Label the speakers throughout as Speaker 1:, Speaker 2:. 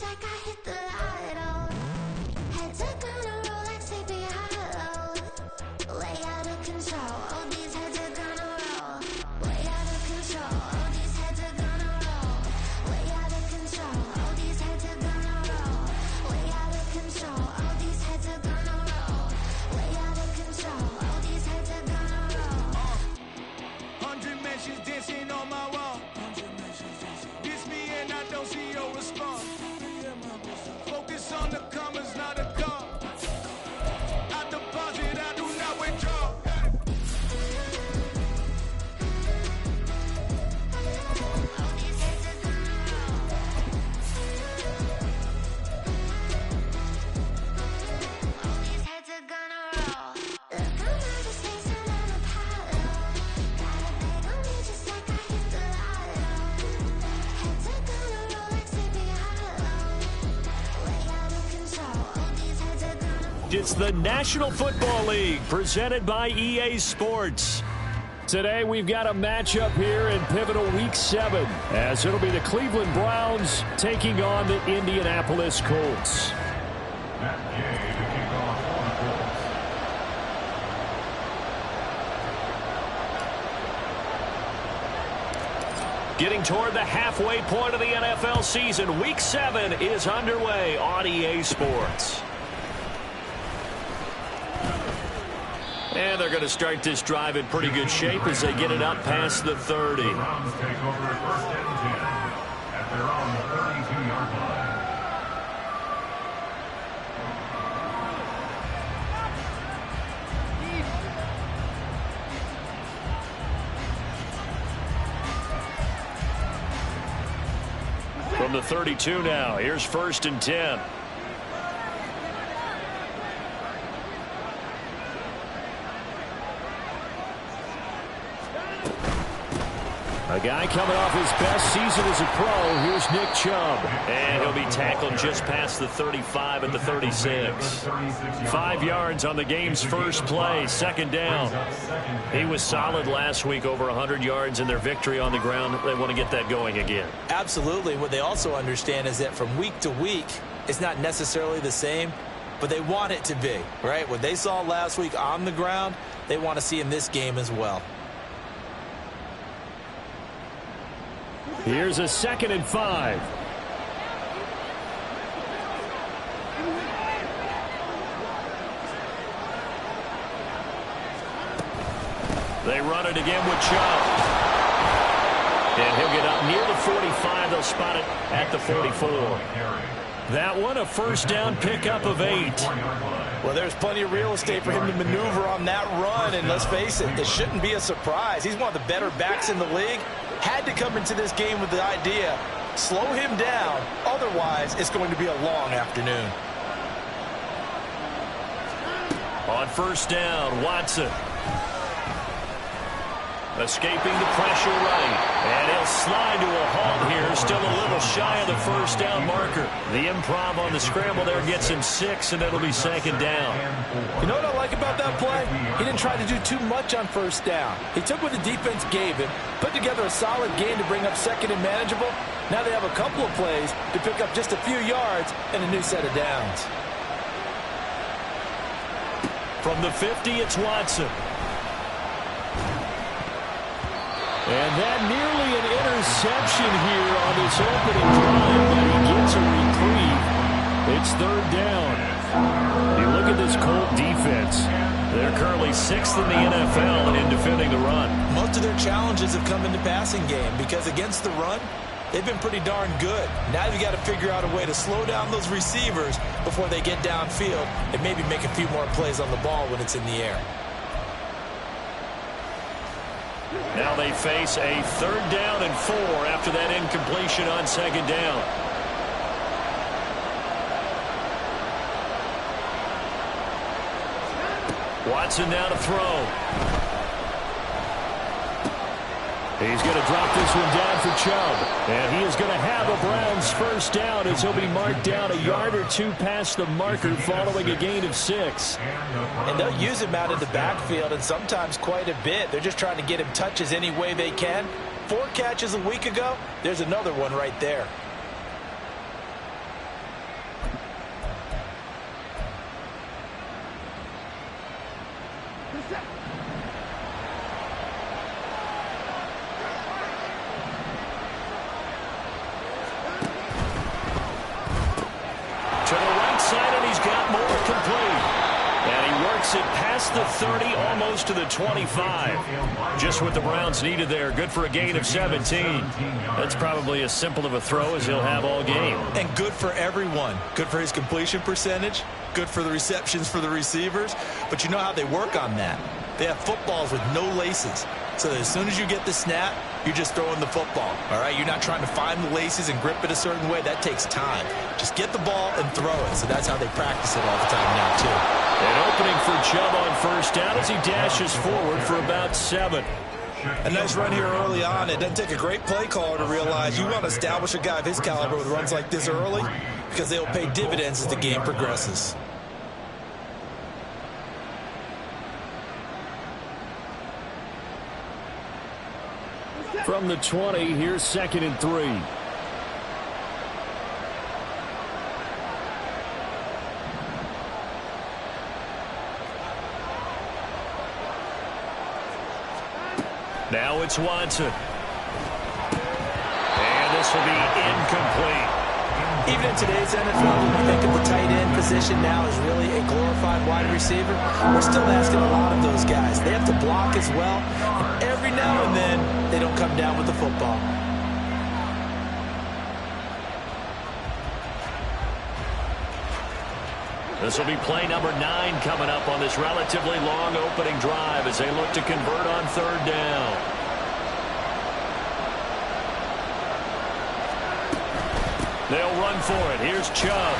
Speaker 1: like I hit the lotto. Heads are gonna roll like Sleepy Hollow. Way out of control, oh these heads are gonna roll. Way out of control, oh these heads are gonna roll. Way out of control, oh these heads are gonna roll. Way out of control, oh these heads are gonna roll. Way out of control, oh these heads are gonna roll.
Speaker 2: 100 mentions dancing on my wall. Diss me and I don't see your response. Focus on the commas, not the call. I deposit, I do not withdraw.
Speaker 1: Oh these heads are gonna roll. Oh these heads are gonna roll. Look, I'm just facing on Apollo. Got a bag on me just like I hit the lotto. Heads are gonna roll like Sleepy Hollow. Way out of control, oh these heads are gonna.
Speaker 3: It's the National Football League presented by EA Sports. Today we've got a matchup here in pivotal Week 7 as it'll be the Cleveland Browns taking on the Indianapolis Colts. Getting toward the halfway point of the NFL season, Week 7 is underway on EA Sports. And they're going to start this drive in pretty good shape as they get it up past the 30.
Speaker 4: Browns take over at 1st and 10 at their own 32-yard line.
Speaker 3: From the 32 now, here's 1st and 10. A guy coming off his best season as a pro. Here's Nick Chubb. And he'll be tackled just past the 35 at the 36. 5 yards on the game's first play, 2nd down. He was solid last week, over 100 yards in their victory on the ground. They want to get that going again.
Speaker 5: Absolutely. What they also understand is that from week to week, it's not necessarily the same, but they want it to be, right? What they saw last week on the ground, they want to see in this game as well.
Speaker 3: Here's a 2nd and 5. They run it again with Chubb. And he'll get up near the 45. They'll spot it at the 44. That one, a 1st down pickup of 8.
Speaker 5: Well, there's plenty of real estate for him to maneuver on that run, and let's face it, it shouldn't be a surprise. He's one of the better backs in the league. Had to come into this game with the idea, slow him down, otherwise it's going to be a long afternoon.
Speaker 3: On 1st down, Watson. Escaping the pressure right. And he'll slide to a halt here. Still a little shy of the 1st down marker. The improv on the scramble there gets him 6, and it'll be 2nd down.
Speaker 5: You know what I like about that play? He didn't try to do too much on 1st down. He took what the defense gave him, put together a solid game to bring up 2nd and manageable. Now they have a couple of plays to pick up just a few yards and a new set of downs.
Speaker 3: From the 50, it's Watson. And that nearly an interception here on this opening drive, but he gets a reprieve. It's 3rd down. You look at this Colt defense. They're currently 6th in the NFL in defending the run.
Speaker 5: Most of their challenges have come in the passing game because against the run, they've been pretty darn good. Now you've got to figure out a way to slow down those receivers before they get downfield and maybe make a few more plays on the ball when it's in the air.
Speaker 3: Now they face a 3rd down and 4 after that incompletion on 2nd down. Watson now to throw. He's going to drop this one down for Chubb. And he is going to have a Browns 1st down as he'll be marked down a yard or 2 past the marker following a gain of 6.
Speaker 5: And they'll use him out in the backfield, and sometimes quite a bit. They're just trying to get him touches any way they can. 4 catches a week ago. There's another one right there.
Speaker 3: To the right side, and he's got more complete. And he works it past the 30, almost to the 25. Just what the Browns needed there. Good for a gain of 17. That's probably as simple of a throw as he'll have all game.
Speaker 5: And good for everyone. Good for his completion percentage. Good for the receptions for the receivers. But you know how they work on that. They have footballs with no laces. So that as soon as you get the snap, you're just throwing the football. All right? You're not trying to find the laces and grip it a certain way. That takes time. Just get the ball and throw it. So that's how they practice it all the time now, too.
Speaker 3: An opening for Chubb on first down as he dashes forward for about 7.
Speaker 5: A nice run here early on. It doesn't take a great play caller to realize you want to establish a guy of his caliber with runs like this early because they will pay dividends as the game progresses.
Speaker 3: From the 20, here's 2nd and 3. Now it's Watson. And this will be incomplete.
Speaker 5: Even in today's NFL, when we think of the tight end position now as really a glorified wide receiver, we're still asking a lot of those guys. They have to block as well, and every now and then they don't come down with the football.
Speaker 3: This will be play number 9 coming up on this relatively long opening drive as they look to convert on 3rd down. They'll run for it. Here's Chubb.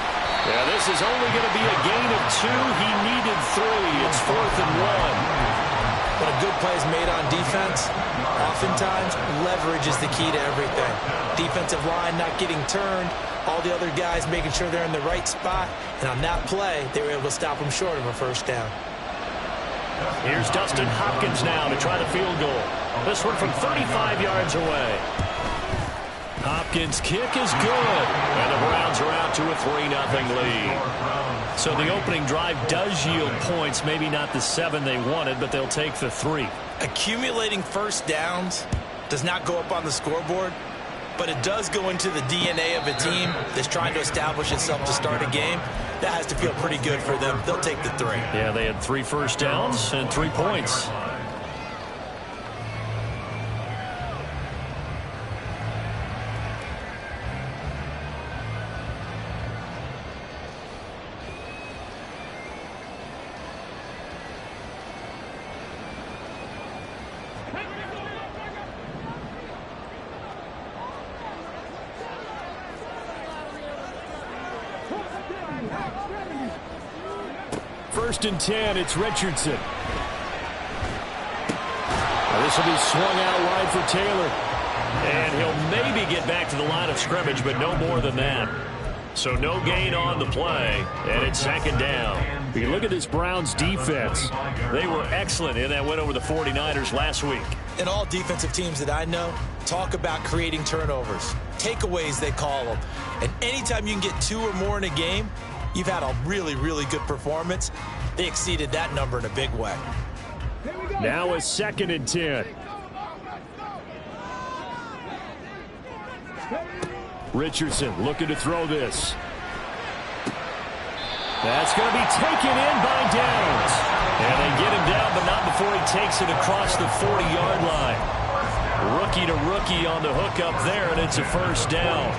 Speaker 3: Yeah, this is only going to be a gain of 2. He needed 3. It's 4th and 1.
Speaker 5: When a good play is made on defense, oftentimes leverage is the key to everything. Defensive line not getting turned, all the other guys making sure they're in the right spot, and on that play, they were able to stop them short of a first down.
Speaker 3: Here's Dustin Hopkins now to try the field goal. This one from 35 yards away. Hopkins' kick is good, and the Browns are out to a 3-0 lead. So the opening drive does yield points, maybe not the 7 they wanted, but they'll take the 3.
Speaker 5: Accumulating first downs does not go up on the scoreboard, but it does go into the DNA of a team that's trying to establish itself to start a game. That has to feel pretty good for them. They'll take the 3.
Speaker 3: Yeah, they had 3 first downs and 3 points. First and 10, it's Richardson. Now this will be swung out wide for Taylor. And he'll maybe get back to the line of scrimmage, but no more than that. So no gain on the play, and it's 2nd down. If you look at this Browns defense, they were excellent in that win over the 49ers last week.
Speaker 5: And all defensive teams that I know talk about creating turnovers. Takeaways, they call them. And anytime you can get 2 or more in a game, you've had a really, really good performance. They exceeded that number in a big way.
Speaker 3: Now it's 2nd and 10. Richardson looking to throw this. That's going to be taken in by Downs. And they get him down, but not before he takes it across the 40-yard line. Rookie to rookie on the hook up there, and it's a first down.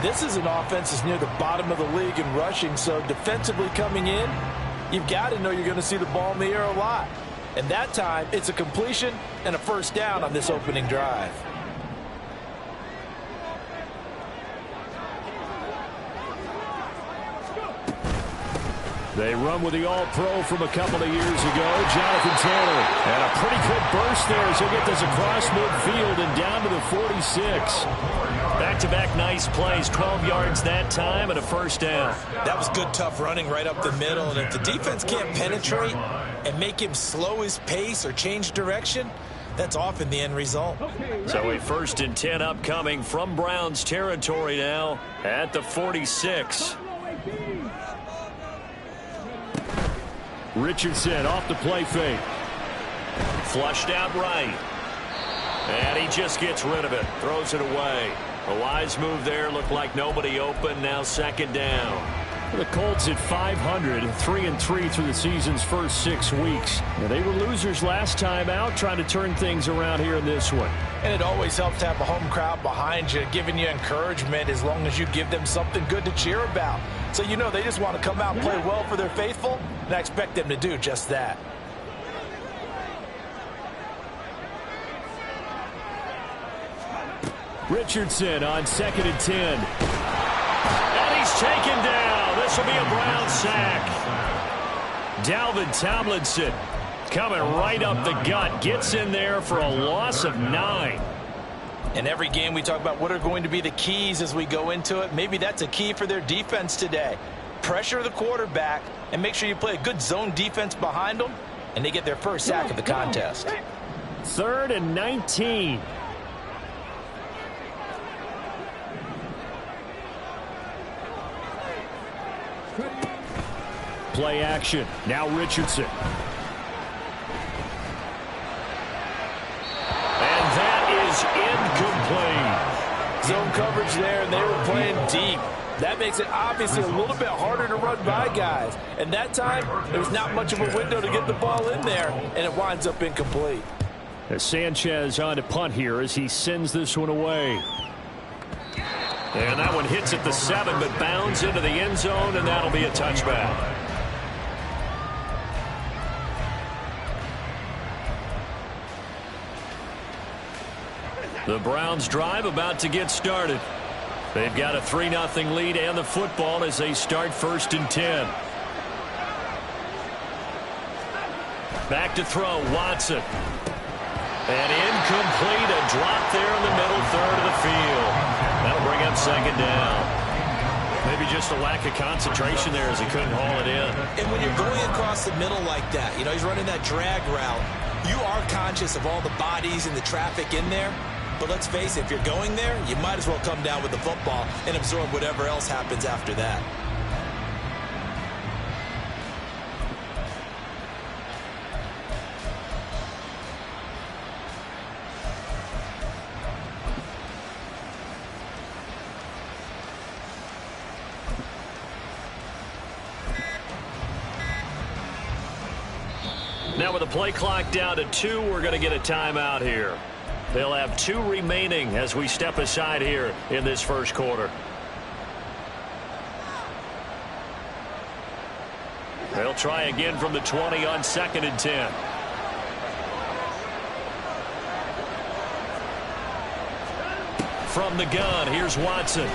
Speaker 5: This is an offense that's near the bottom of the league in rushing, so defensively coming in, you've got to know you're going to see the ball in the air a lot. And that time, it's a completion and a first down on this opening drive.
Speaker 3: They run with the All-Pro from a couple of years ago, Jonathan Taylor. And a pretty good burst there as he'll get this across midfield and down to the 46. Back-to-back nice plays, 12 yards that time and a first down.
Speaker 5: That was good, tough running right up the middle. And if the defense can't penetrate and make him slow his pace or change direction, that's often the end result.
Speaker 3: So a 1st and 10 upcoming from Browns territory now at the 46. Richardson off the play fake. Flushed out right. And he just gets rid of it. Throws it away. A wise move there. Looked like nobody open. Now second down. The Colts at 500, 3-3 through the season's first 6 weeks. Now, they were losers last time out, trying to turn things around here in this one.
Speaker 5: And it always helps to have a home crowd behind you, giving you encouragement as long as you give them something good to cheer about. So you know they just want to come out and play well for their faithful, and I expect them to do just that.
Speaker 3: Richardson on 2nd and 10. And he's taken down. This will be a Brown sack. Dalvin Tomlinson coming right up the gut. Gets in there for a loss of 9.
Speaker 5: In every game we talk about what are going to be the keys as we go into it. Maybe that's a key for their defense today. Pressure the quarterback and make sure you play a good zone defense behind them, and they get their first sack of the contest.
Speaker 3: 3rd and 19. Play action. Now Richardson. And that is incomplete.
Speaker 5: Zone coverage there, and they were playing deep. That makes it obviously a little bit harder to run by guys. And that time, there's not much of a window to get the ball in there, and it winds up incomplete.
Speaker 3: As Sanchez on to punt here as he sends this one away. And that one hits at the 7, but bounds into the end zone, and that'll be a touchback. The Browns drive about to get started. They've got a 3-0 lead and the football as they start 1st and 10. Back to throw, Watson. And incomplete, a drop there in the middle third of the field. That'll bring up 2nd down. Maybe just a lack of concentration there as he couldn't haul it in.
Speaker 6: And when you're going across the middle like that, you know, he's running that drag route, you are conscious of all the bodies and the traffic in there. But let's face it, if you're going there, you might as well come down with the football and absorb whatever else happens after that.
Speaker 3: Now with the play clock down to 2, we're going to get a timeout here. They'll have 2 remaining as we step aside here in this first quarter. They'll try again from the 20 on 2nd and 10. From the gun, here's Watson. A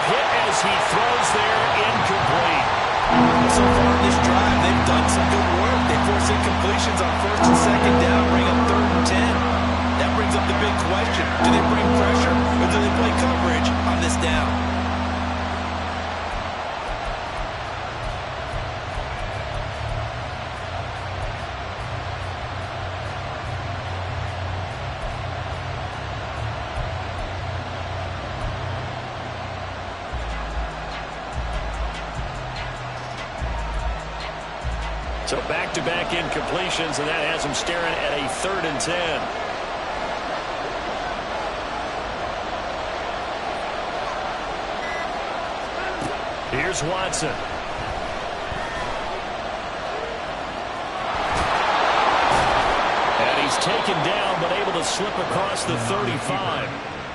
Speaker 3: hit as he throws there, incomplete.
Speaker 6: So far in this drive, they've done some good work. They force incompletions on 1st and 2nd down, bring up 3rd and 10. That brings up the big question. Do they bring pressure or do they play coverage on this down?
Speaker 3: So back-to-back incompletions, and that has him staring at a 3rd and 10. Here's Watson. And he's taken down, but able to slip across the 35.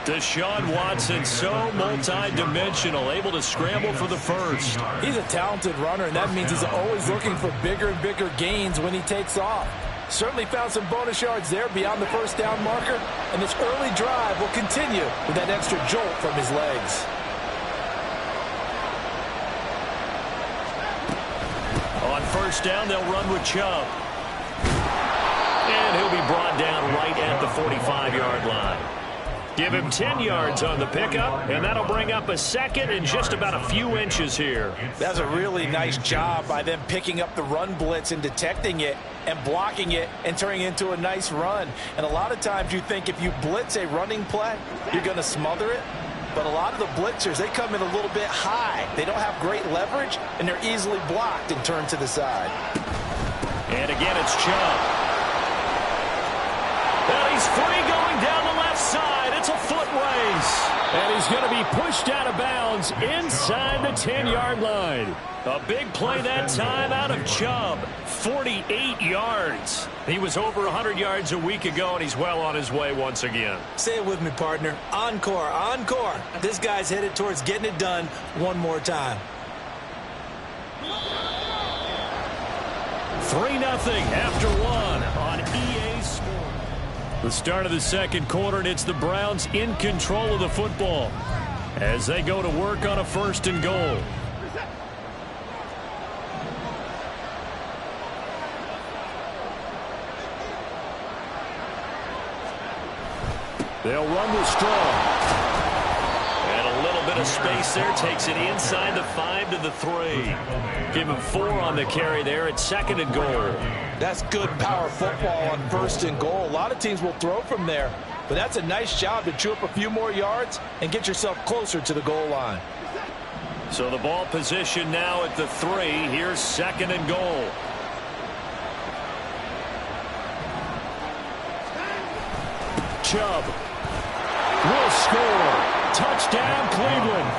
Speaker 3: Deshaun Watson, so multi-dimensional, able to scramble for the first.
Speaker 5: He's a talented runner, and that means he's always looking for bigger and bigger gains when he takes off. Certainly found some bonus yards there beyond the 1st down marker, and this early drive will continue with that extra jolt from his legs.
Speaker 3: On 1st down, they'll run with Chubb. And he'll be brought down right at the 45-yard line. Give him 10 yards on the pickup, and that'll bring up a 2nd and just about a few inches here.
Speaker 5: That's a really nice job by them picking up the run blitz and detecting it and blocking it and turning it into a nice run. And a lot of times you think if you blitz a running play, you're going to smother it. But a lot of the blitzers, they come in a little bit high. They don't have great leverage, and they're easily blocked and turned to the side.
Speaker 3: And again, it's Chubb. And he's free going down the left side. It's a foot race. And he's going to be pushed out of bounds inside the 10-yard line. A big play that time out of Chubb. 48 yards. He was over 100 yards a week ago, and he's well on his way once again.
Speaker 6: Say it with me, partner. Encore, encore. This guy's headed towards getting it done one more time.
Speaker 3: 3-0 after one on EA Sports. The start of the second quarter, and it's the Browns in control of the football as they go to work on a 1st and goal. They'll run with Strong. And a little bit of space there. Takes it inside the 5 to the 3. Give him 4 on the carry there. It's 2nd and goal.
Speaker 5: That's good power football on 1st and goal. A lot of teams will throw from there, but that's a nice job to chew up a few more yards and get yourself closer to the goal line.
Speaker 3: So the ball position now at the 3. Here's 2nd and goal. Chubb will score. Touchdown, Cleveland.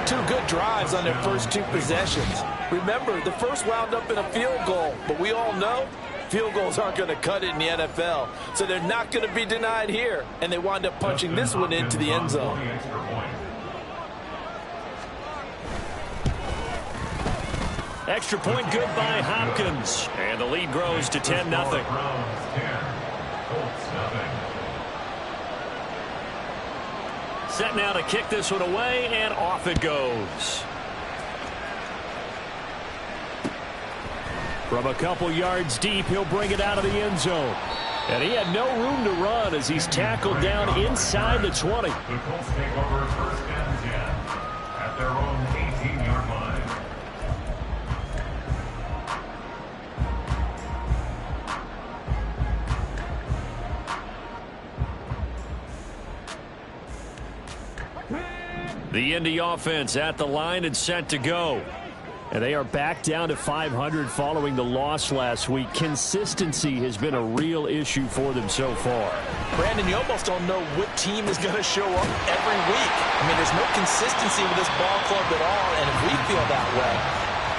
Speaker 5: 2 good drives on their first 2 possessions. Remember, the first wound up in a field goal, but we all know field goals aren't going to cut it in the NFL, so they're not going to be denied here, and they wind up punching this one into the end zone.
Speaker 3: Extra point good by Hopkins, and the lead grows to 10-0. Set now to kick this one away, and off it goes. From a couple yards deep, he'll bring it out of the end zone. And he had no room to run as he's tackled down inside the 20.
Speaker 4: The Colts take over 1st and 10 at their own 18-yard line.
Speaker 3: The Indy offense at the line and set to go. And they are back down to 500 following the loss last week. Consistency has been a real issue for them so far.
Speaker 5: Brandon, you almost don't know what team is going to show up every week. I mean, there's no consistency with this ball club at all, and if we feel that way,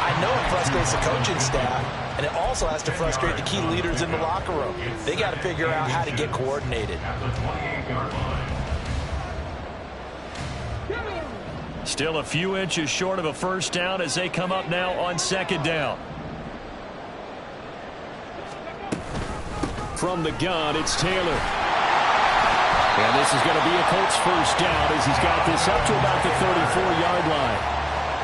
Speaker 5: I know it frustrates the coaching staff, and it also has to frustrate the key leaders in the locker room. They got to figure out how to get coordinated.
Speaker 4: At the 28-yard line.
Speaker 3: Still a few inches short of a 1st down as they come up now on 2nd down. From the gun, it's Taylor. And this is going to be a Colts 1st down as he's got this up to about the 34-yard line.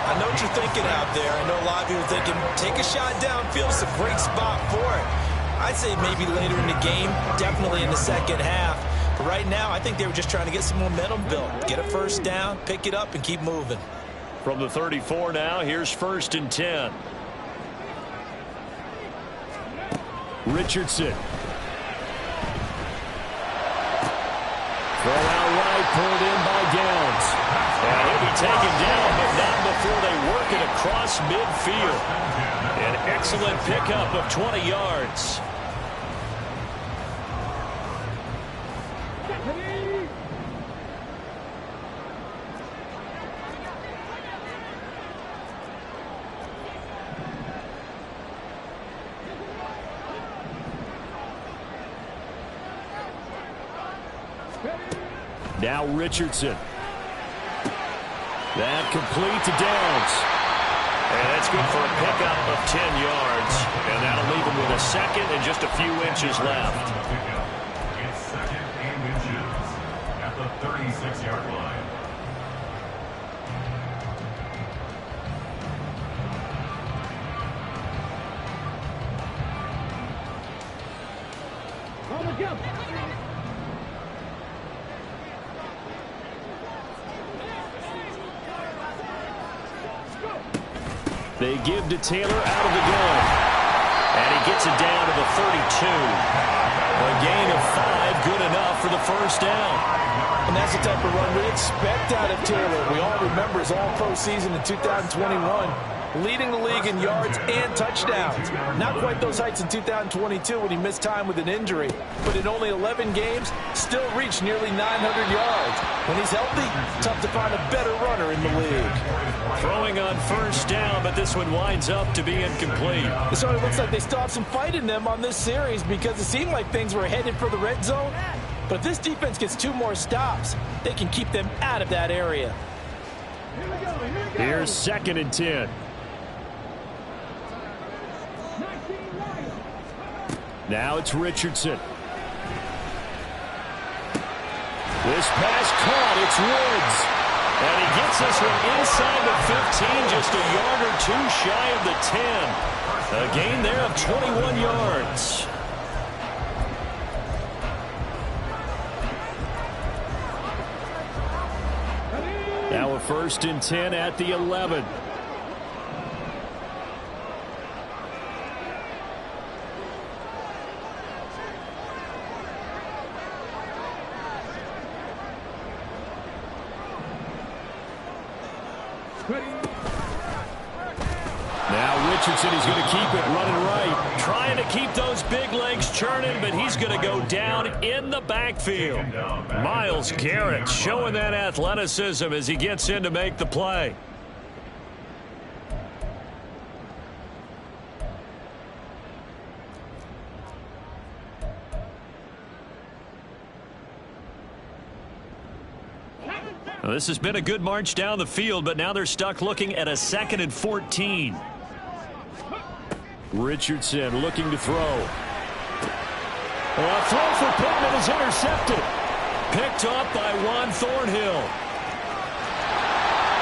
Speaker 6: I know what you're thinking out there. I know a lot of people are thinking, take a shot downfield. It's a great spot for it. I'd say maybe later in the game, definitely in the second half. But right now, I think they were just trying to get some momentum built. Get a 1st down, pick it up, and keep moving.
Speaker 3: From the 34 now, here's 1st and 10. Richardson. Throw out right, pulled in by Downs. And he'll be taken down, but not before they work it across midfield. An excellent pickup of 20 yards. Now Richardson. That complete to Downs. And that's good for a pickup of 10 yards. And that'll leave him with a 2nd and just a few inches left.
Speaker 4: It's 2nd and inches at the 36-yard line.
Speaker 3: They give to Taylor out of the gun. And he gets it down to the 32. A gain of 5, good enough for the 1st down.
Speaker 5: And that's the type of run we expect out of Taylor. We all remember his all-pro season in 2021, leading the league in yards and touchdowns. Not quite those heights in 2022 when he missed time with an injury, but in only 11 games, still reached nearly 900 yards. When he's healthy, tough to find a better runner in the league.
Speaker 3: Throwing on first down, but this one winds up to be incomplete.
Speaker 5: It sort of looks like they still have some fight in them on this series because it seemed like things were headed for the red zone. But if this defense gets 2 more stops, they can keep them out of that area.
Speaker 3: Here's 2nd and 10. Now it's Richardson. This pass caught. It's Woods. And he gets this one inside the 15, just a yard or 2 shy of the 10. A gain there of 21 yards. Now a 1st and 10 at the 11. Now Richardson is going to keep it running right. Trying to keep those big legs churning, but he's going to go down in the backfield. Myles Garrett showing that athleticism as he gets in to make the play. Well, this has been a good march down the field, but now they're stuck looking at a 2nd and 14. Richardson looking to throw. A throw for Pittman is intercepted. Picked off by Juan Thornhill.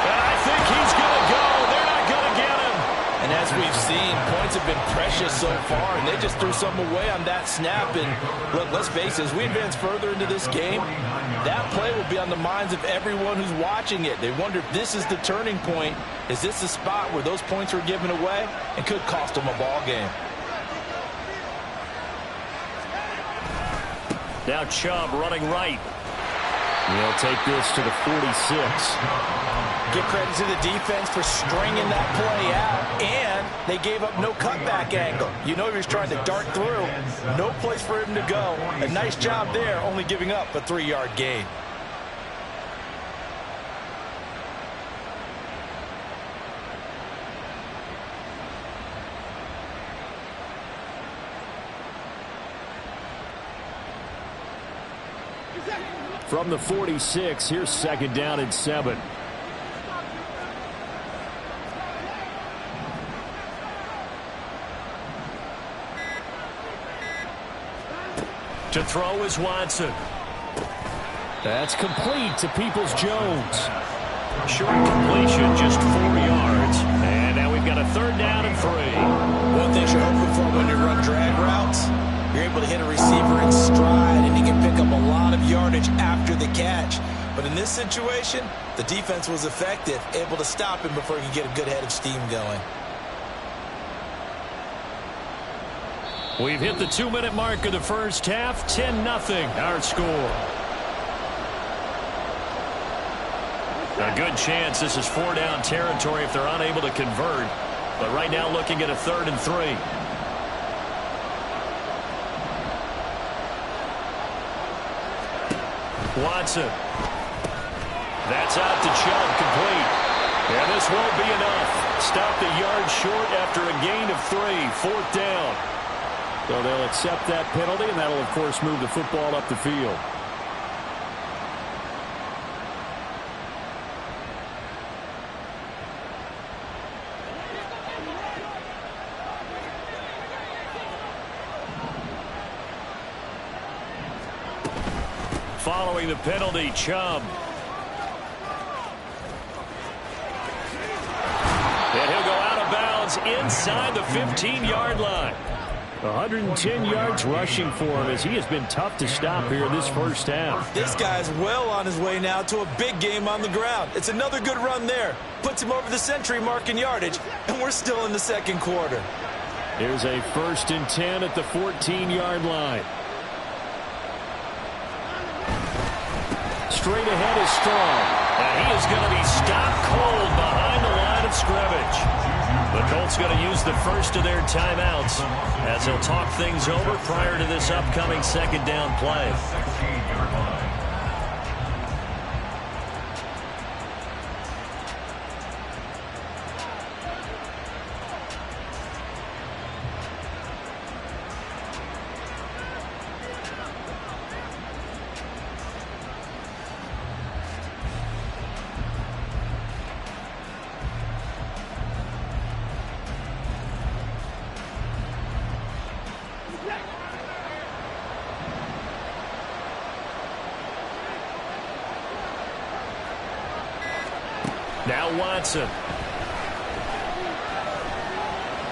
Speaker 3: And I think he's going to go. They're not going to get him.
Speaker 5: And as we've seen, points have been precious so far, and they just threw some away on that snap. And look, let's face it, as we advance further into this game, that play will be on the minds of everyone who's watching it. They wonder if this is the turning point. Is this the spot where those points were given away and could cost them a ball game?
Speaker 3: Now Chubb running right. He'll take this to the 46.
Speaker 5: Give credit to the defense for stringing that play out, and they gave up no cutback angle. You know he was trying to dart through. No place for him to go. A nice job there, only giving up a 3-yard gain.
Speaker 3: From the 46, here's 2nd down and 7. To throw is Watson. That's complete to Peoples-Jones. Short completion, just 4 yards. And now we've got a 3rd down and 3.
Speaker 6: One thing you're hoping for when you run drag routes, you're able to hit a receiver in stride, and he can pick up a lot of yardage after the catch. But in this situation, the defense was effective, able to stop him before he could get a good head of steam going.
Speaker 3: We've hit the 2-minute mark of the first half. 10-0 our score. A good chance this is 4-down territory if they're unable to convert. But right now looking at a 3rd and 3. Watson. That's out to Chubb, complete. And this won't be enough. Stop the yard short after a gain of 3. 4th down. So they'll accept that penalty, and that'll, of course, move the football up the field. Following the penalty, Chubb. And he'll go out of bounds inside the 15-yard line. 110 yards rushing for him as he has been tough to stop here in this first half.
Speaker 6: This guy's well on his way now to a big game on the ground. It's another good run there. Puts him over the century mark in yardage, and we're still in the 2nd quarter.
Speaker 3: Here's a 1st and 10 at the 14-yard line. straight ahead is strong. And he is going to be stopped cold behind the line of scrimmage. The Colts going to use the first of their timeouts as they'll talk things over prior to this upcoming second down play. Now Watson.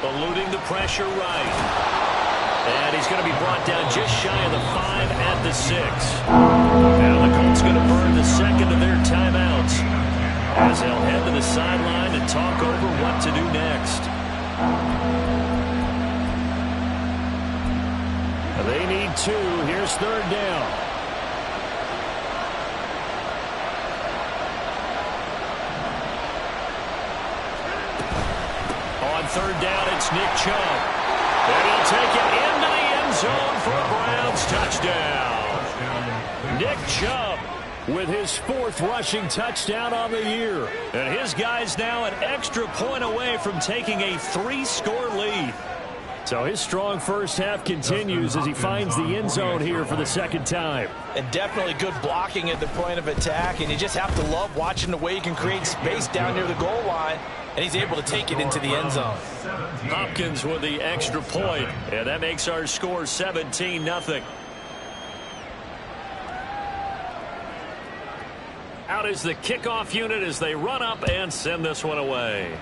Speaker 3: Eluding the pressure right. And he's going to be brought down just shy of the 5 at the 6. Now the Colts going to burn the second of their timeouts as they'll head to the sideline and talk over what to do next. They need 2. Here's third down. Third down, it's Nick Chubb. And he'll take it into the end zone for a Browns touchdown. Nick Chubb with his 4th rushing touchdown on the year. And his guy's now an extra point away from taking a 3-score lead. So his strong first half continues as he finds the end zone here for the second time.
Speaker 5: And definitely good blocking at the point of attack. And you just have to love watching the way he can create space down near the goal line. And he's able to take it into the end zone.
Speaker 3: Hopkins with the extra point, and that makes our score 17-0. Out is the kickoff unit as they run up and send this one away.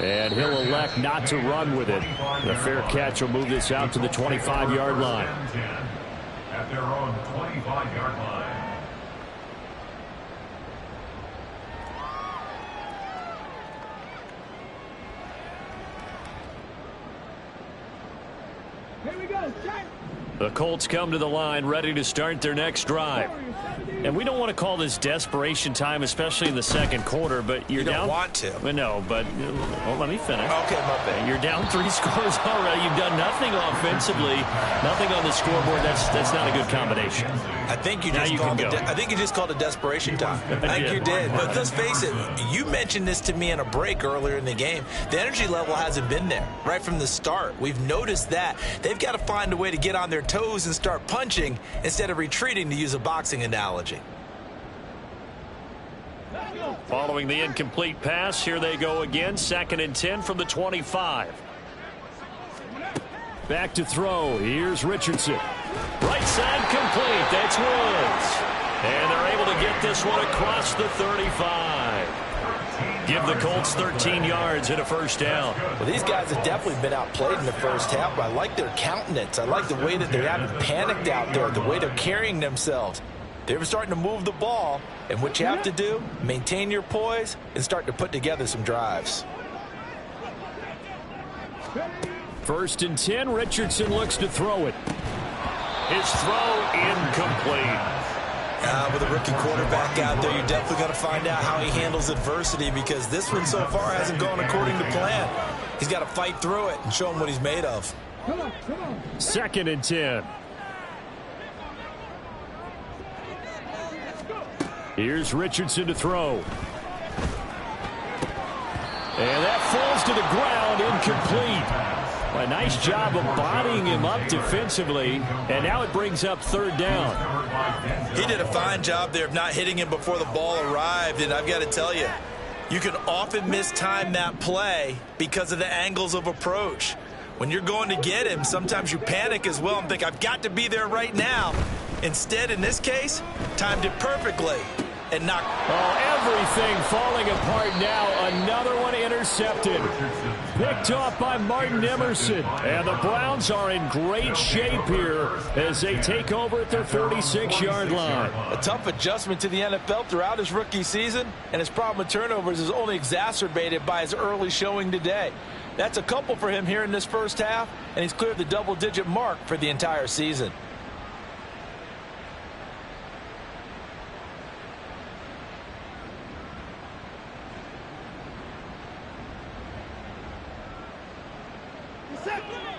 Speaker 3: And he'll elect not to run with it. The fair catch will move this out to the 25-yard line.
Speaker 4: At their own 25-yard line.
Speaker 3: The Colts come to the line ready to start their next drive. And we don't want to call this desperation time, especially in the second quarter, but you're
Speaker 6: you don't
Speaker 3: down.
Speaker 6: Want to.
Speaker 3: No, but let me finish.
Speaker 6: Okay, my bad.
Speaker 3: You're down 3 scores already. You've done nothing offensively, nothing on the scoreboard. That's not a good combination.
Speaker 6: I think you just called it desperation time. I think you did. But let's face it, you mentioned this to me in a break earlier in the game. The energy level hasn't been there right from the start. We've noticed that. They've got to find a way to get on their toes and start punching instead of retreating, to use a boxing analogy.
Speaker 3: Following the incomplete pass, here they go again. 2nd and 10 from the 25. Back to throw. Here's Richardson. Right side complete. That's Woods. And they're able to get this one across the 35. Give the Colts 13 yards and a first down.
Speaker 5: Well, these guys have definitely been outplayed in the first half, but I like their countenance. I like the way that they haven't panicked out there, the way they're carrying themselves. They're starting to move the ball, and what you have to do, maintain your poise and start to put together some drives.
Speaker 3: 1st and 10, Richardson looks to throw it. His throw incomplete.
Speaker 6: With a rookie quarterback out there, you're definitely going to find out how he handles adversity, because this one so far hasn't gone according to plan. He's got to fight through it and show him what he's made of.
Speaker 3: 2nd and 10. Here's Richardson to throw. And that falls to the ground, incomplete. A nice job of bodying him up defensively, and now it brings up 3rd down.
Speaker 6: He did a fine job there of not hitting him before the ball arrived, and I've got to tell you, you can often mistime that play because of the angles of approach. When you're going to get him, sometimes you panic as well and think, I've got to be there right now. Instead, in this case, timed it perfectly and knocked.
Speaker 3: Oh, everything falling apart now. Another one intercepted. Picked off by Martin Emerson. And the Browns are in great shape here as they take over at their 46-yard line.
Speaker 5: A tough adjustment to the NFL throughout his rookie season, and his problem with turnovers is only exacerbated by his early showing today. That's a couple for him here in this first half, and he's cleared the double-digit mark for the entire season.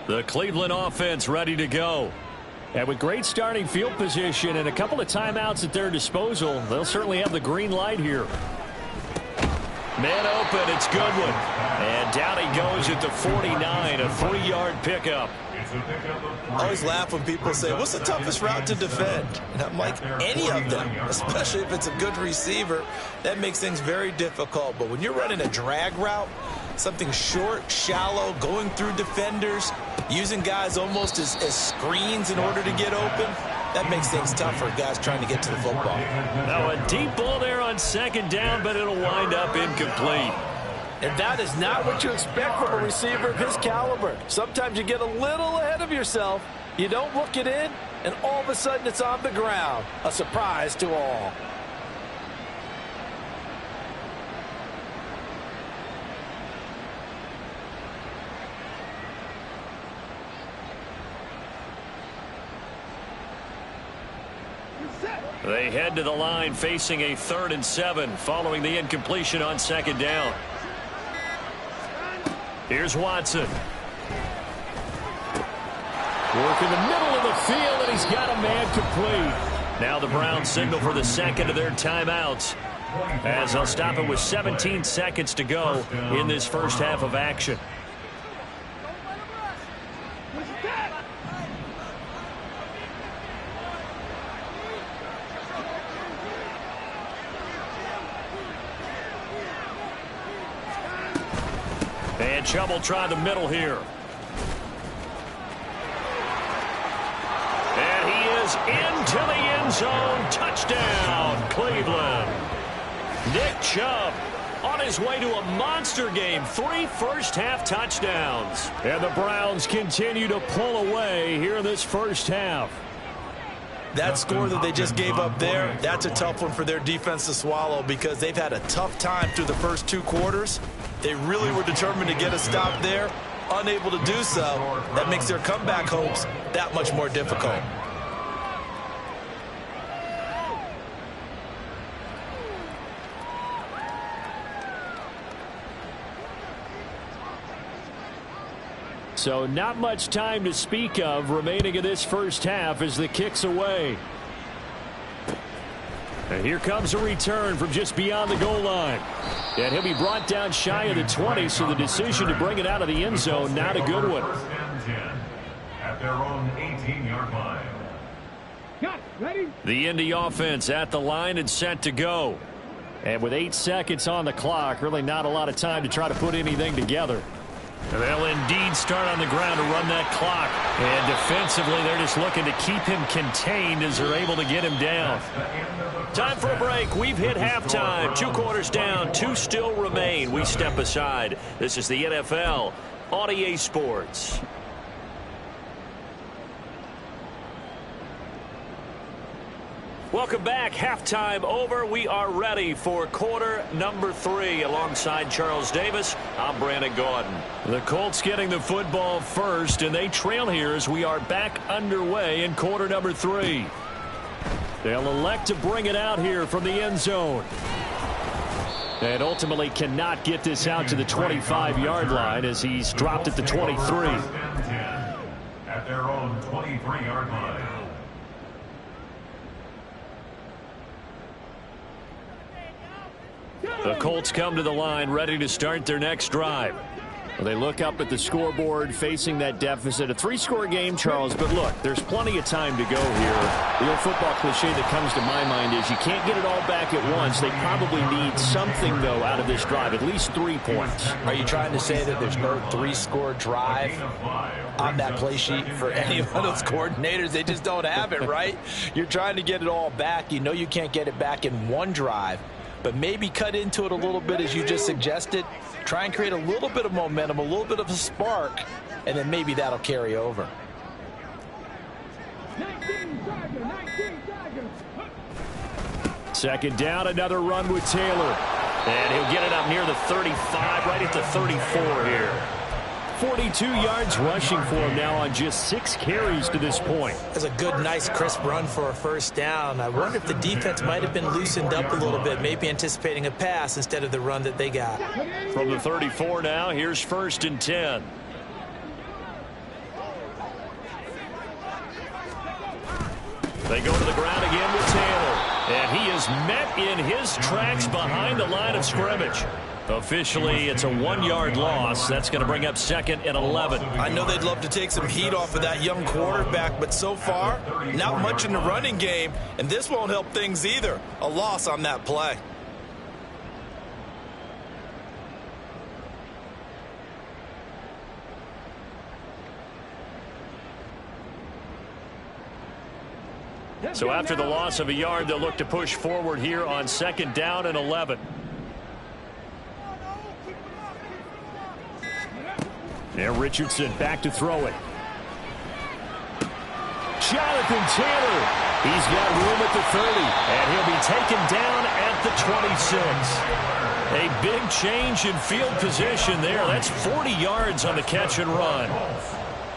Speaker 3: The Cleveland offense ready to go. And with great starting field position and a couple of timeouts at their disposal, they'll certainly have the green light here. Man open, it's Goodwin. And down he goes at the 49, a 3-yard pickup.
Speaker 6: I always laugh when people say, what's the toughest route to defend? And I'm like, any of them, especially if it's a good receiver. That makes things very difficult. But when you're running a drag route, something short, shallow, going through defenders, using guys almost as screens in order to get open, that makes things tough for guys trying to get to the football.
Speaker 3: Now a deep ball there on second down, but it'll wind up incomplete.
Speaker 5: And that is not what you expect from a receiver of his caliber. Sometimes you get a little ahead of yourself. You don't look it in, and all of a sudden it's on the ground. A surprise to all.
Speaker 3: They head to the line facing a 3rd and 7 following the incompletion on second down. Here's Watson. Work in the middle of the field, and he's got a man complete. Now the Browns signal for the second of their timeouts, as they'll stop it with 17 seconds to go in this first half of action. And Chubb will try the middle here. And he is into the end zone. Touchdown, Cleveland. Nick Chubb on his way to a monster game. 3 first-half touchdowns. And the Browns continue to pull away here in this first half.
Speaker 6: That score that they just gave up there, that's a tough one for their defense to swallow because they've had a tough time through the first 2 quarters. They really were determined to get a stop there, unable to do so. That makes their comeback hopes that much more difficult.
Speaker 3: So not much time to speak of remaining in this first half as the kick's away. And here comes a return from just beyond the goal line. And he'll be brought down shy of the 20, so the decision to bring it out of the end zone, not a good one.
Speaker 4: At their own 18-yard line.
Speaker 3: The Indy offense at the line and set to go. And with 8 seconds on the clock, really not a lot of time to try to put anything together. And they'll indeed start on the ground to run that clock. And defensively, they're just looking to keep him contained as they're able to get him down. Time for a break. We've hit halftime. 2 quarters down. 2 still remain. We step aside. This is the NFL on EA Sports. Welcome back. Halftime over. We are ready for quarter number 3. Alongside Charles Davis, I'm Brandon Gordon. The Colts getting the football first, and they trail here as we are back underway in quarter number 3. They'll elect to bring it out here from the end zone. And ultimately cannot get this out to the 25-yard line as he's dropped at the 23.
Speaker 4: At their own 23-yard line.
Speaker 3: The Colts come to the line ready to start their next drive. Well, they look up at the scoreboard facing that deficit. A 3-score game, Charles, but look, there's plenty of time to go here. The old football cliche that comes to my mind is you can't get it all back at once. They probably need something, though, out of this drive, at least 3 points.
Speaker 6: Are you trying to say that there's no 3-score drive on that play sheet for any one of those coordinators? They just don't have it, right? You're trying to get it all back. You know you can't get it back in one drive. But maybe cut into it a little bit as you just suggested. Try and create a little bit of momentum, a little bit of a spark, and then maybe that'll carry over.
Speaker 3: Second down, another run with Taylor. And he'll get it up near the 35, right at the 34 here. 42 yards rushing for him now on just 6 carries to this point.
Speaker 6: That's a good, nice, crisp run for a first down. I wonder if the defense might have been loosened up a little bit, maybe anticipating a pass instead of the run that they got.
Speaker 3: From the 34 now, here's 1st and 10. They go to the ground again with Taylor. And he is met in his tracks behind the line of scrimmage. Officially, it's a 1-yard loss. That's going to bring up 2nd and 11.
Speaker 6: I know they'd love to take some heat off of that young quarterback, but so far, not much in the running game, and this won't help things either. A loss on that play.
Speaker 3: So after the loss of a yard, they'll look to push forward here on 2nd down and 11. Now Richardson back to throw it. Jonathan Taylor. He's got room at the 30, and he'll be taken down at the 26. A big change in field position there. That's 40 yards on the catch and run.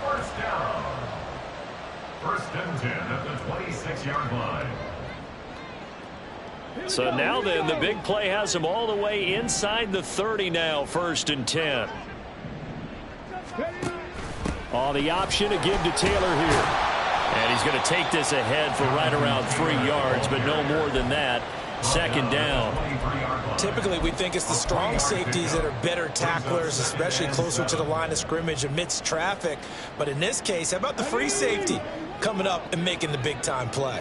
Speaker 4: First down. 1st and 10 at the 26-yard line.
Speaker 3: So now then, the big play has him all the way inside the 30 now, 1st and 10. On the option to give to Taylor here. And he's going to take this ahead for right around 3 yards, but no more than that. 2nd down.
Speaker 6: Typically, we think it's the strong safeties that are better tacklers, especially closer to the line of scrimmage amidst traffic. But in this case, how about the free safety coming up and making the big-time play?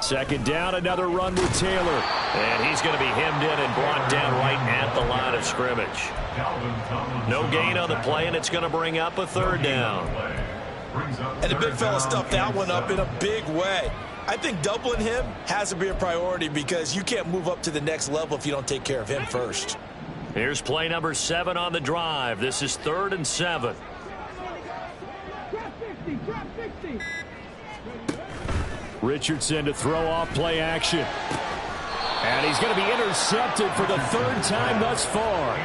Speaker 3: Second down, another run with Taylor. And he's going to be hemmed in and brought down right at the line of scrimmage. No gain on the play, and it's going to bring up a 3rd down.
Speaker 6: And the big fella stuffed that one up in a big way. I think doubling him has to be a priority because you can't move up to the next level if you don't take care of him first.
Speaker 3: Here's play number 7 on the drive. This is 3rd and 7. Richardson to throw off play action. And he's going to be intercepted for the 3rd time thus far.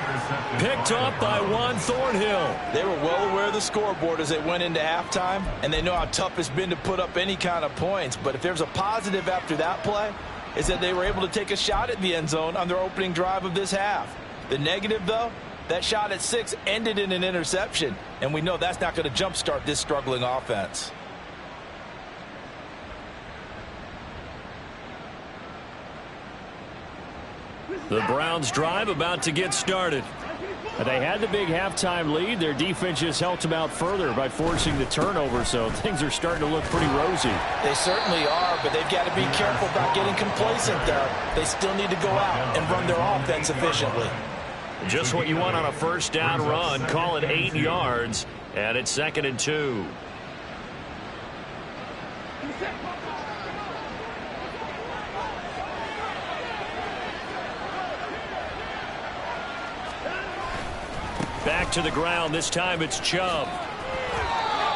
Speaker 3: Picked up by Juan Thornhill.
Speaker 6: They were well aware of the scoreboard as they went into halftime, and they know how tough it's been to put up any kind of points. But if there's a positive after that play, is that they were able to take a shot at the end zone on their opening drive of this half. The negative, though, that shot at 6 ended in an interception, and we know that's not going to jumpstart this struggling offense.
Speaker 3: The Browns drive about to get started. They had the big halftime lead. Their defense just helped them out further by forcing the turnover, so things are starting to look pretty rosy.
Speaker 6: They certainly are, but they've got to be careful about getting complacent there. They still need to go out and run their offense efficiently.
Speaker 3: Just what you want on a 1st down run. Call it 8 yards, and it's 2nd and 2. Back to the ground. This time it's Chubb.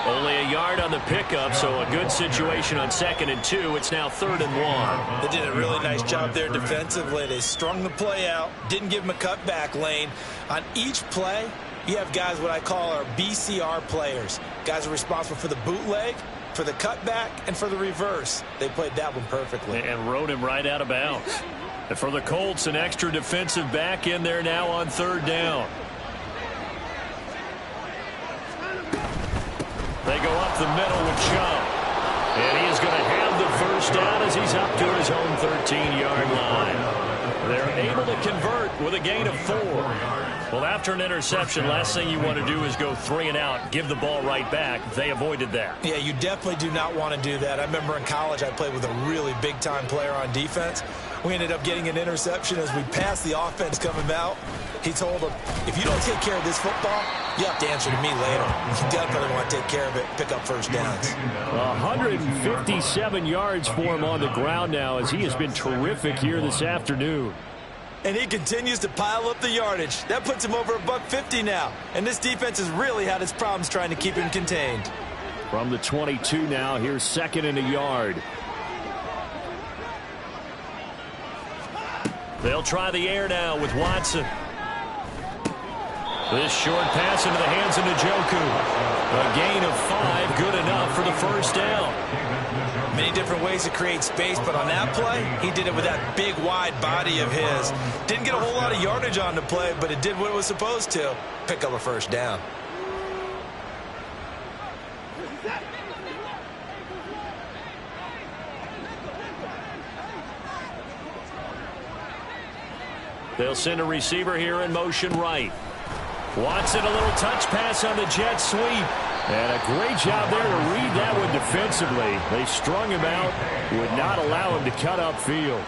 Speaker 3: Only a yard on the pickup, so a good situation on 2nd and 2. It's now 3rd and 1.
Speaker 6: They did a really nice job there defensively. They strung the play out, didn't give them a cutback lane. On each play, you have guys what I call our BCR players. Guys are responsible for the bootleg, for the cutback, and for the reverse. They played that one perfectly.
Speaker 3: And rode him right out of bounds. And for the Colts, an extra defensive back in there now on 3rd down. They go up the middle with Chubb. And he is going to have the 1st down as he's up to his own 13-yard line. They're able to convert with a gain of 4. Well, after an interception, last thing you want to do is go 3 and out, give the ball right back. They avoided that.
Speaker 6: Yeah, you definitely do not want to do that. I remember in college I played with a really big-time player on defense. We ended up getting an interception as we passed the offense coming out. He told him, if you don't take care of this football, you have to answer to me later. You definitely want to take care of it, pick up 1st downs.
Speaker 3: 157 yards for him on the ground now as he has been terrific here this afternoon.
Speaker 6: And he continues to pile up the yardage. That puts him over $150 now. And this defense has really had its problems trying to keep him contained.
Speaker 3: From the 22 now, here's 2nd and a yard. They'll try the air now with Watson. This short pass into the hands of Njoku. A gain of 5, good enough for the first down.
Speaker 6: Many different ways to create space, but on that play, he did it with that big, wide body of his. Didn't get a whole lot of yardage on the play, but it did what it was supposed to. Pick up a first down.
Speaker 3: They'll send a receiver here in motion right. Watson, a little touch pass on the jet sweep. And a great job there to read that one defensively. They strung him out, would not allow him to cut upfield.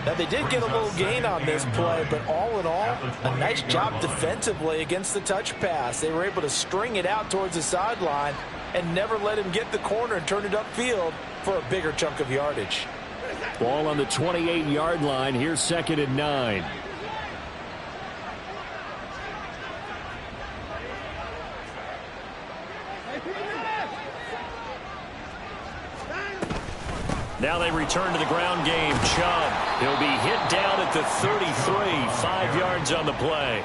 Speaker 5: Now, they did get a little gain on this play, but all in all, a nice job defensively against the touch pass. They were able to string it out towards the sideline and never let him get the corner and turn it upfield for a bigger chunk of yardage.
Speaker 3: Ball on the 28-yard line. Here's 2nd and 9. Now they return to the ground game. Chubb, he'll be hit down at the 33, 5 yards on the play.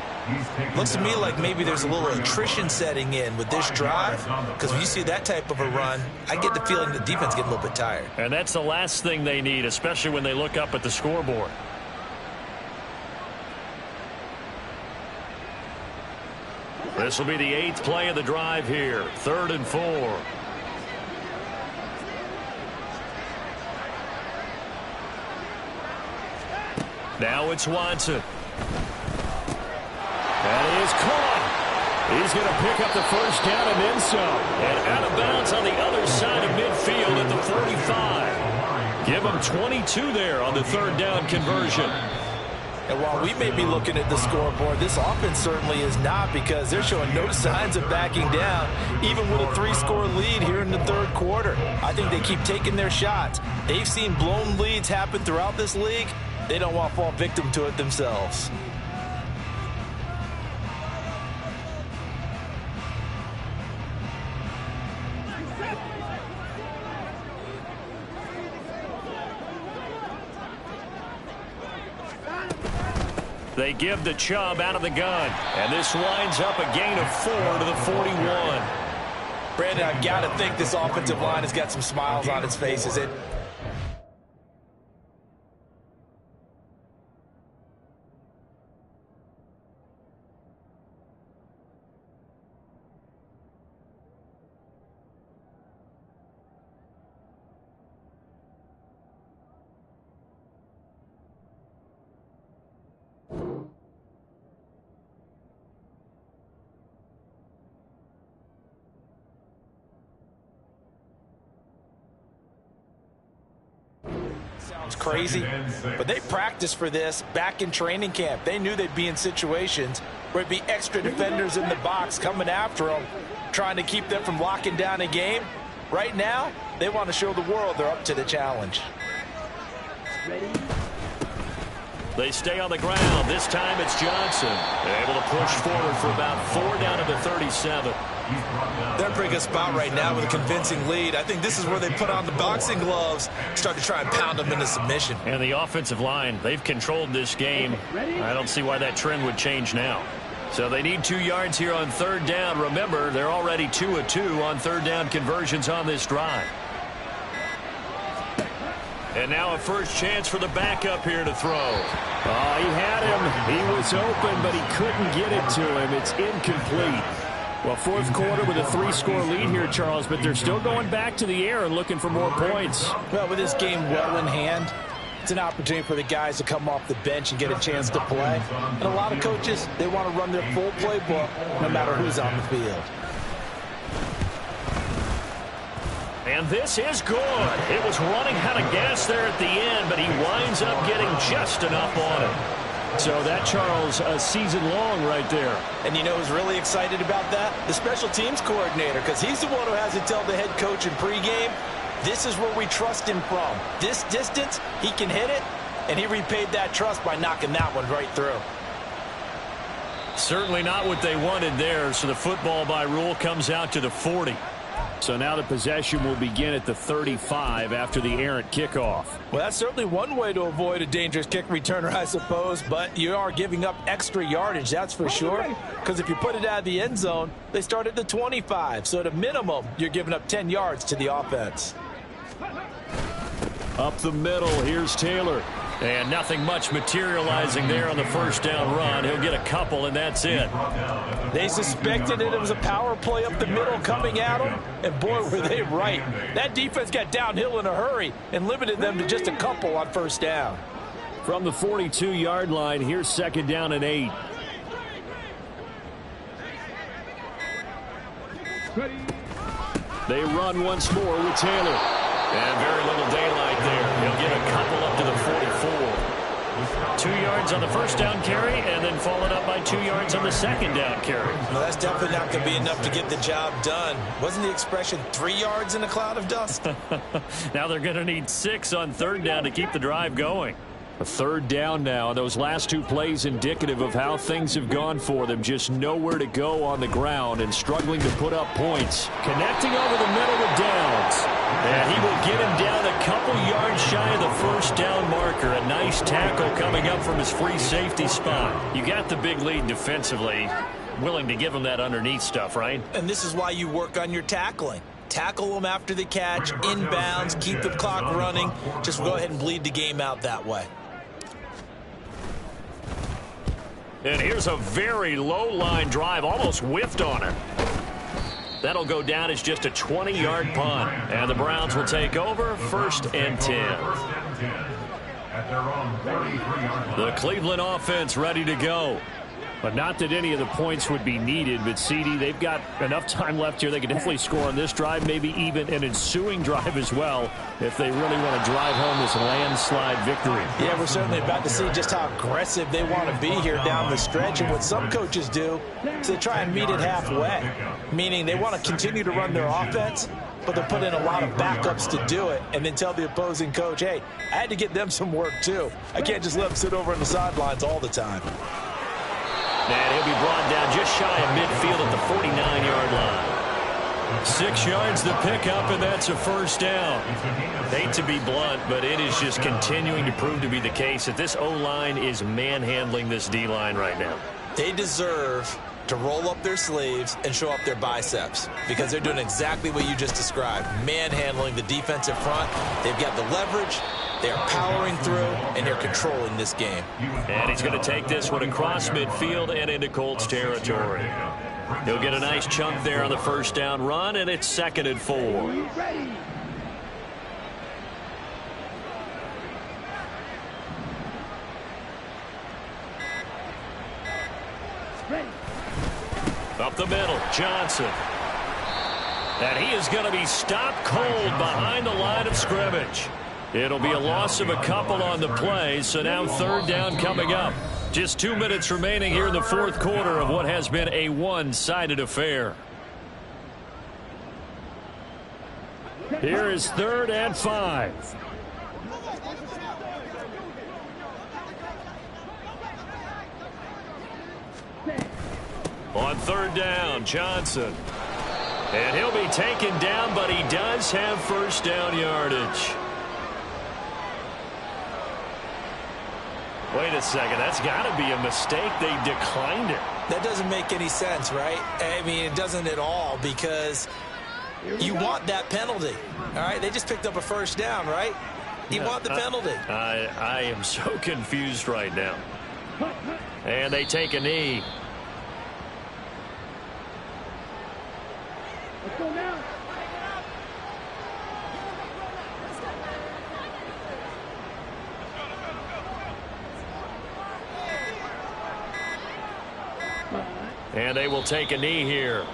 Speaker 6: Looks to me like maybe there's a little attrition setting in with this drive, because when you see that type of a run, I get the feeling the defense getting a little bit tired.
Speaker 3: And that's the last thing they need, especially when they look up at the scoreboard. This will be the 8th play of the drive here. 3rd and 4. Now it's Watson. And he is caught. He's going to pick up the first down and then some. And out of bounds on the other side of midfield at the 45. Give him 22 there on the 3rd down conversion.
Speaker 5: And while we may be looking at the scoreboard, this offense certainly is not, because they're showing no signs of backing down, even with a 3-score lead here in the 3rd quarter. I think they keep taking their shots. They've seen blown leads happen throughout this league. They don't want to fall victim to it themselves.
Speaker 3: They give the Chubb out of the gun. And this winds up a gain of 4 to the 41.
Speaker 5: Brandon, I've got to think this offensive line has got some smiles on its faces. Sounds crazy, but they practiced for this back in training camp. They knew they'd be in situations where it'd be extra defenders in the box coming after them, trying to keep them from locking down a game. Right now, they want to show the world they're up to the challenge.
Speaker 3: They stay on the ground. This time it's Johnson. They're able to push forward for about 4 down to the 37.
Speaker 6: They're in a pretty good spot right now with a convincing lead. I think this is where they put on the boxing gloves, start to try and pound them into submission.
Speaker 3: And the offensive line, they've controlled this game. I don't see why that trend would change now. So they need 2 yards here on 3rd down. Remember, they're already 2 of 2 on 3rd down conversions on this drive. And now a first chance for the backup here to throw. Oh, he had him. He was open, but he couldn't get it to him. It's incomplete. Well, 4th quarter with a 3-score lead here, Charles, but they're still going back to the air and looking for more points.
Speaker 5: Well, with this game well in hand, it's an opportunity for the guys to come off the bench and get a chance to play. And a lot of coaches, they want to run their full playbook no matter who's on the field.
Speaker 3: And this is good. It was running out of gas there at the end, but he winds up getting just enough on it. So that, Charles, a season long right there.
Speaker 5: And you know who's really excited about that? The special teams coordinator, because he's the one who has to tell the head coach in pregame, this is where we trust him from. This distance, he can hit it, and he repaid that trust by knocking that one right through.
Speaker 3: Certainly not what they wanted there, so the football by rule comes out to the 40. So now the possession will begin at the 35 after the errant kickoff.
Speaker 5: Well, that's certainly one way to avoid a dangerous kick returner, I suppose, but you are giving up extra yardage, that's for sure, because if you put it out of the end zone, they start at the 25, so at a minimum, you're giving up 10 yards to the offense.
Speaker 3: Up the middle, here's Taylor. And nothing much materializing there on the first down run. He'll get a couple, and that's it.
Speaker 5: They suspected it was a power play up the middle coming at them, and boy, were they right. That defense got downhill in a hurry and limited them to just a couple on first down.
Speaker 3: From the 42-yard line, here's second down and 8. They run once more with Taylor. And very little daylight there. He'll get a couple up to the 44. 2 yards on the first down carry, and then followed up by 2 yards on the second down carry.
Speaker 5: Well, that's definitely not going to be enough to get the job done. Wasn't the expression 3 yards in a cloud of dust?
Speaker 3: Now they're going to need 6 on third down to keep the drive going. A third down now. Those last 2 plays indicative of how things have gone for them. Just nowhere to go on the ground and struggling to put up points. Connecting over the middle with Downs. And he will get him down a couple yards shy of the first down marker. A nice tackle coming up from his free safety spot. You got the big lead defensively. Willing to give him that underneath stuff, right?
Speaker 5: And this is why you work on your tackling. Tackle them after the catch, inbounds, keep the clock running. Just go ahead and bleed the game out that way.
Speaker 3: And here's a very low-line drive, almost whiffed on it. That'll go down as just a 20-yard punt. And the Browns will take over, 1st and 10. The Cleveland offense ready to go. But not that any of the points would be needed. But, CD, they've got enough time left here. They can definitely score on this drive, maybe even an ensuing drive as well, if they really want to drive home this landslide victory.
Speaker 5: Yeah, we're certainly about to see just how aggressive they want to be here down the stretch. And what some coaches do is they try and meet it halfway, meaning they want to continue to run their offense, but they'll put in a lot of backups to do it and then tell the opposing coach, hey, I had to get them some work too. I can't just let them sit over on the sidelines all the time.
Speaker 3: And he'll be brought down just shy of midfield at the 49-yard line. 6 yards the pickup, and that's a first down. Hate to be blunt, but it is just continuing to prove to be the case that this O-line is manhandling this D-line right now.
Speaker 5: They deserve to roll up their sleeves and show up their biceps because they're doing exactly what you just described, manhandling the defensive front. They've got the leverage. They're powering through, and they're controlling this game.
Speaker 3: And he's going to take this one across midfield and into Colts territory. He'll get a nice chunk there on the first down run, and it's 2nd and 4. Up the middle, Johnson. And he is going to be stopped cold behind the line of scrimmage. It'll be a loss of a couple on the play, so now third down coming up. Just 2 minutes remaining here in the fourth quarter of what has been a one-sided affair. Here is 3rd and 5. On third down, Johnson. And he'll be taken down, but he does have first down yardage. Wait a second, that's got to be a mistake. They declined it.
Speaker 5: That doesn't make any sense, right? I mean, it doesn't at all because you want that penalty. All right, they just picked up a first down, right? You want the penalty.
Speaker 3: I am so confused right now. And they take a knee.
Speaker 7: Let's go now.
Speaker 3: And they will take a knee here.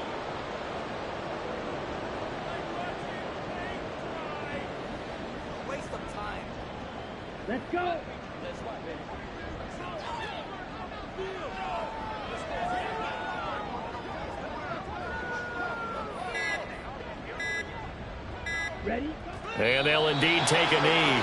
Speaker 7: Waste of time. Let's go. Ready?
Speaker 3: And they'll indeed take a knee.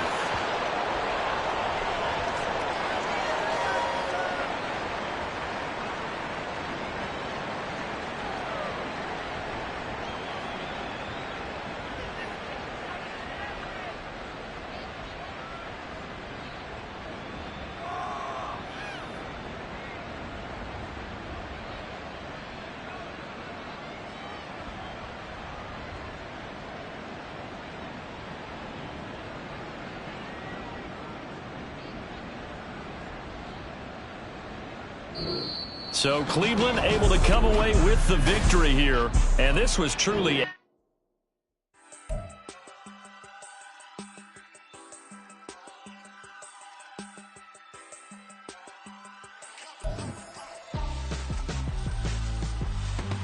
Speaker 3: So Cleveland able to come away with the victory here, and this was truly...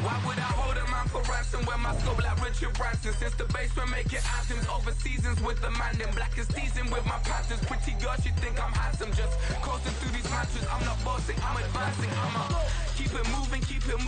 Speaker 8: Why would I hold a man for ransom when my scope like Richard Branson? Since the basement making anthems over seasons with the man in black is seasoned with my Panthers. Pretty girl, she think I'm handsome. Just coasting through these matches. I'm not bossing, I'm advancing. I'ma keep it moving, keep it moving.